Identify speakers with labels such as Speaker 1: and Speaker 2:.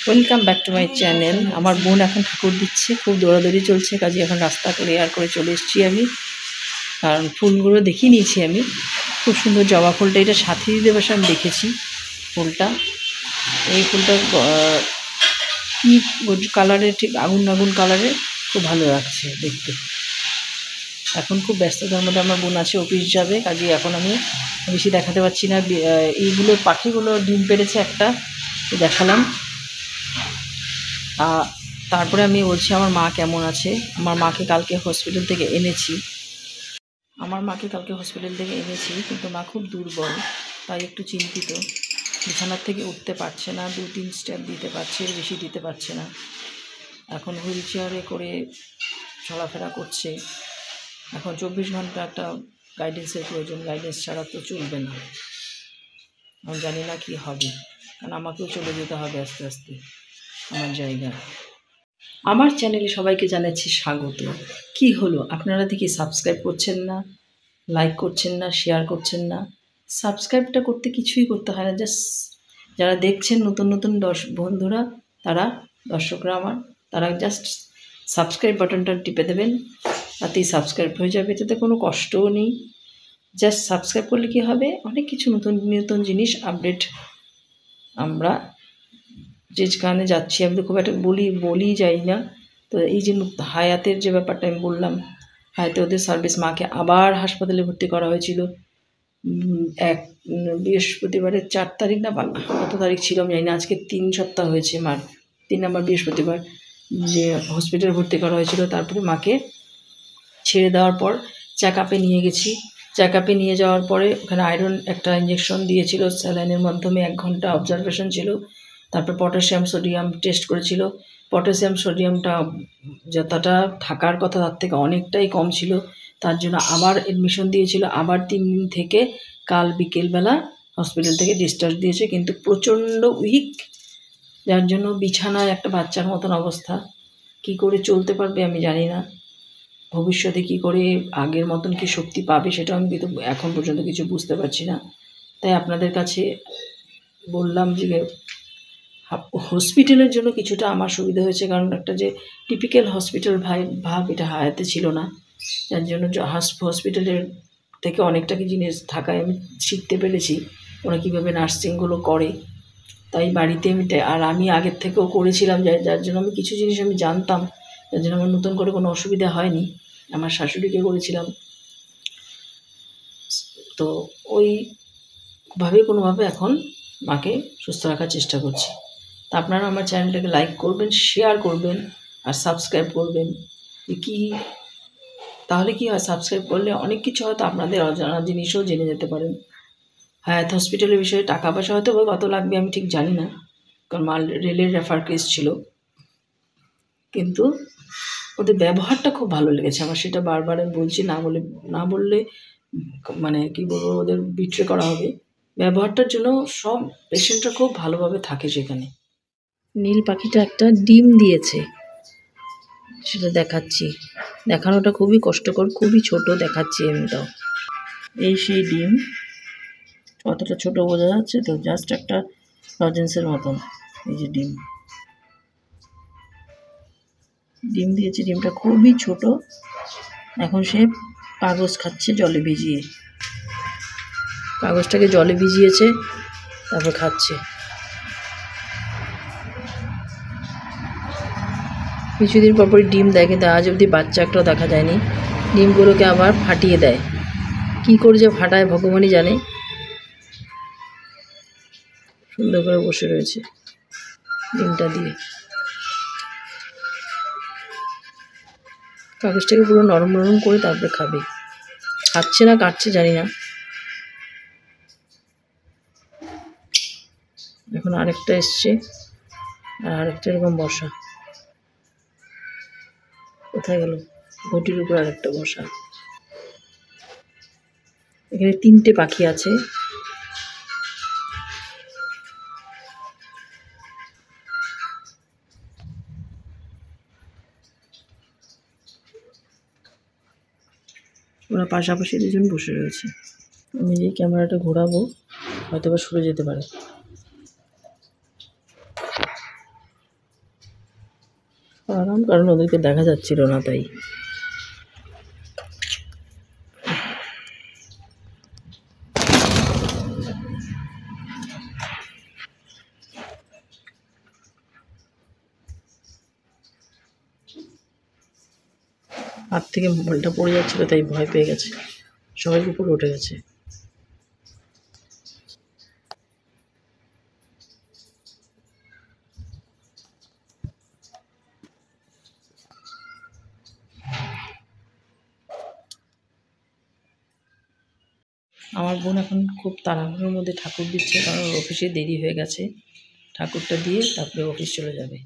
Speaker 1: Welcome back to my channel. আমার বোন এখন ঠাকুর দিচ্ছে, খুব দৌড়াদৌড়ি চলছে, কাজে এখন রাস্তা ক্লিয়ার করে চলে এসেছি আমি। কারণ ফুলগুলো দেখিয়ে নিয়েছি আমি, খুব সুন্দর জবা ফুলটা, এটা সাথী দিবসে আমি দেখেছি ফুলটা। এই ফুলটা কি কালারের, ঠিক আগুন আগুন কালারের, খুব ভালো লাগছে দেখতে। এখন খুব ব্যস্ততার মধ্যে আমার বোন আছে, অফিস যাবে, কাজে এখন আমি বেশি দেখাতে পারছি না। এইগুলো পাখিগুলো ডিম পেড়েছে একটা, দেখালাম। তারপরে আমি বলছি আমার মা কেমন আছে। আমার মাকে কালকে হসপিটাল থেকে এনেছি কিন্তু মা খুব দুর্বল, তাই একটু চিন্তিত। বিছানার থেকে উঠতে পারছে না, 2-3 স্টেপ দিতে পারছে, বেশি দিতে পারছে না। এখন হুইল চেয়ারে করে চলাফেরা করছে। এখন 24 ঘন্টা একটা গাইডেন্সের প্রয়োজন, গাইডেন্স ছাড়া তো চলবে না। আমি জানি না কি হবে, কারণ আমাকেও চলে যেতে হবে আস্তে আস্তে আমার জায়গায়। আমার চ্যানেলে সবাইকে জানাচ্ছি স্বাগত। কি হলো, আপনারা দেখি সাবস্ক্রাইব করছেন না, লাইক করছেন না, শেয়ার করছেন না। সাবস্ক্রাইবটা করতে কিছুই করতে হয় না, জাস্ট যারা দেখছেন নতুন নতুন বন্ধুরা, দর্শকরা তারা জাস্ট সাবস্ক্রাইব বাটনটা টিপে দেবেন, তাতেই সাবস্ক্রাইব হয়ে যাবে। এটাতে কোনো কষ্টও নেই। জাস্ট সাবস্ক্রাইব করলে কী হবে, অনেক কিছু নতুন নতুন জিনিস আপডেট আমরা যেখানে যাচ্ছি, আমি তো খুব একটা বলি যাই না। তো এই যে হায়াতের যে ব্যাপারটা আমি বললাম, হায়াতে ওদের সার্ভিস, মাকে আবার হাসপাতালে ভর্তি করা হয়েছিল। বৃহস্পতিবারের 4 তারিখ না কত তারিখ ছিল আমি জানি না, আজকে 3 সপ্তাহ হয়েছে মার, 3 নম্বর বৃহস্পতিবার যে হসপিটালে ভর্তি করা হয়েছিল। তারপরে মাকে ছেড়ে দেওয়ার পর চেক আপে নিয়ে গেছি। চেক আপে নিয়ে যাওয়ার পরে ওখানে আয়রন একটা ইঞ্জেকশন দিয়েছিল, স্যালাইনের মাধ্যমে 1 ঘন্টা অবজারভেশন ছিল। তারপর পটাশিয়াম সোডিয়াম টেস্ট করেছিল। পটাশিয়াম সোডিয়ামটা যতটা থাকার কথা তার থেকে অনেকটাই কম ছিল, তার জন্য আবার অ্যাডমিশন দিয়েছিল। আবার 3 দিন থেকে কাল বিকেলবেলা হসপিটাল থেকে ডিসচার্জ দিয়েছে, কিন্তু প্রচণ্ড উইক, যার জন্য বিছানায় একটা বাচ্চার মতন অবস্থা। কি করে চলতে পারবে আমি জানি না, ভবিষ্যতে কি করে আগের মতন কি শক্তি পাবে সেটা আমি কিন্তু এখন পর্যন্ত কিছু বুঝতে পারছি না। তাই আপনাদের কাছে বললাম যে হসপিটালের জন্য কিছুটা আমার সুবিধা হয়েছে, কারণ একটা যে টিপিক্যাল হসপিটাল ভাব এটা হায়াতে ছিল না, যার জন্য হসপিটালের থেকে অনেকটা কি জিনিস থাকায় আমি শিখতে পেরেছি ওরা কীভাবে নার্সিংগুলো করে। তাই বাড়িতে আমি আগের থেকেও করেছিলাম, যার জন্য আমি কিছু জিনিস আমি জানতাম, যার জন্য আমার নতুন করে কোনো অসুবিধা হয়নি। আমার শাশুড়িকে করেছিলাম, তো ওইভাবে কোনোভাবে এখন মাকে সুস্থ রাখার চেষ্টা করছি। তা আপনারা আমার চ্যানেলটাকে লাইক করবেন, শেয়ার করবেন আর সাবস্ক্রাইব করবেন। তাহলে কি হয়, সাবস্ক্রাইব করলে অনেক কিছু হয়তো আপনাদের অজানা জিনিসও জেনে যেতে পারেন। হায়াত হসপিটালের বিষয়ে টাকা পয়সা হয়তো কত লাগবে আমি ঠিক জানি না, কারণ রেলের রেফার কেস ছিল, কিন্তু ওদের ব্যবহারটা খুব ভালো লেগেছে আমার। সেটা বারবার আমি বলছি, না বললে মানে কি বলবো, ওদের বিট্রে করা হবে। ব্যবহারটার জন্য সব পেশেন্টরা খুব ভালোভাবে থাকে সেখানে। নীল পাখিটা একটা ডিম দিয়েছে, সেটা দেখাচ্ছি। দেখানোটা খুবই কষ্টকর, খুবই ছোট দেখাচ্ছি আমি। তাও এই সেই ডিম, কতটা ছোট বোঝা যাচ্ছে তো, জাস্ট একটা লজেন্সের মতন। এই যে ডিম দিয়েছে, ডিমটা খুবই ছোট। এখন সে কাগজ খাচ্ছে জলে ভিজিয়ে, কাগজটাকে জলে ভিজিয়েছে তারপর খাচ্ছে। কিছুদিন পরপরই ডিম দেয়, কিন্তু আজ অবধি বাচ্চা একটাও দেখা যায়নি। ডিমগুলোকে আবার ফাটিয়ে দেয়, কি করে যে ফাটায় ভগবানই জানে। সুন্দর করে বসে রয়েছে ডিমটা দিয়ে, কাগজটাকে পুরো নরম নরম করে তারপরে খাবে। খাচ্ছে না কাটছে জানি না। এখন আরেকটা এসছে, আর আরেকটা এরকম বসা। কোথায় গেল, ঘটির উপর আরেকটা বসা। এখানে 3টে পাখি আছে। ওরা পাশাপাশি দুজন বসে রয়েছে। আমি এই ক্যামেরাটা ঘোরাবো, হয়তো বা সরে যেতে পারে। আরাম, কারণ ওদেরকে দেখা যাচ্ছিল না তাই। হাত থেকে মোবাইলটা পড়ে যাচ্ছিল তাই ভয় পেয়ে গেছে, সবাই উপরে উঠে গেছে। আমার বোন এখন খুব তাড়াহুড়োর মধ্যে ঠাকুর দিচ্ছে, কারণ ওর অফিসে দেরি হয়ে গেছে। ঠাকুরটা দিয়ে তারপরে অফিস চলে যাবে।